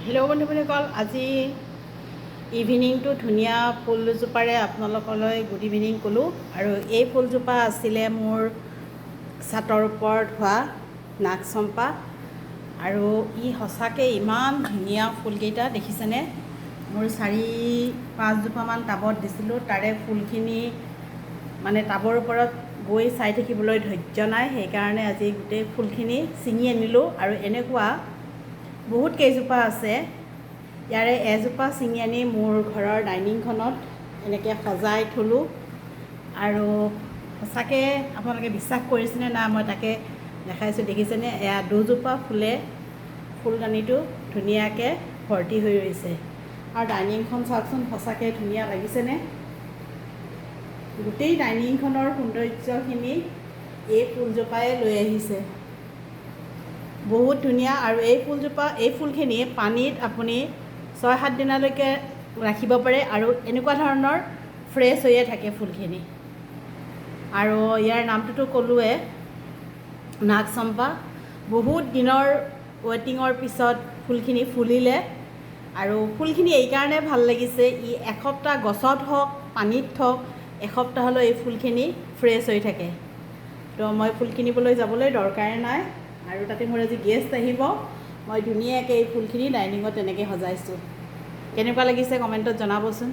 Hello' বন্ধুসকল, আজি ইভিনিংটো ধুনীয়া ফুলজোপাৰে আপোনালোকলৈ গুড ইভিনিং ক'লোঁ। আৰু এই ফুলজোপা আছিলে মোৰ ছাতৰ ওপৰত হোৱা নাগচম্পা। আৰু ই সঁচাকৈ ইমান ধুনীয়া ফুলকেইটা দেখিছেনে। মোৰ 4-5জোপামান টাবত দিছিলোঁ, তাৰে ফুলখিনি মানে টাবৰ ওপৰত গৈ চাই থাকিবলৈ ধৈৰ্য নাই, সেইকাৰণে আজি গোটেই ফুলখিনি ছিঙি আনিলোঁ। আৰু এনেকুৱা বহুত কেইজোপা আছে, ইয়াৰে এজোপা ছিঙি আনি মোৰ ঘৰৰ ডাইনিংখনত এনেকৈ সজাই থলোঁ। আৰু সঁচাকৈ আপোনালোকে বিশ্বাস কৰিছেনে না, মই তাকে দেখাইছোঁ। দেখিছেনে, এয়া দুজোপা ফুলদানিটো ধুনীয়াকৈ ভৰ্তি হৈ ৰৈছে। আৰু ডাইনিংখন চাওকচোন, সঁচাকৈ ধুনীয়া লাগিছেনে। গোটেই ডাইনিংখনৰ সৌন্দৰ্যখিনি এই ফুলজোপাই লৈ আহিছে। বহুত ধুনীয়া। আৰু এই ফুলখিনি পানীত আপুনি 6-7 দিনলৈকে ৰাখিব পাৰে আৰু এনেকুৱা ধৰণৰ ফ্ৰেছ হৈয়ে থাকে ফুলখিনি। আৰু ইয়াৰ নামটোতো ক'লোৱে, নাগচম্পা। বহুত দিনৰ ৱেটিঙৰ পিছত ফুলখিনি ফুলিলে। আৰু ফুলখিনি এইকাৰণে ভাল লাগিছে, ই এসপ্তাহ গছত হওক পানীত হওক, এসপ্তাহলৈ এই ফুলখিনি ফ্ৰেছ হৈ থাকে। তো মই ফুল কিনিবলৈ যাবলৈ দৰকাৰে নাই। আৰু তাতে মোৰ আজি গেষ্ট আহিব, মই ধুনীয়াকৈ এই ফুলখিনি ডাইনিঙত তেনেকৈ সজাইছোঁ। কেনেকুৱা লাগিছে কমেণ্টত জনাবচোন।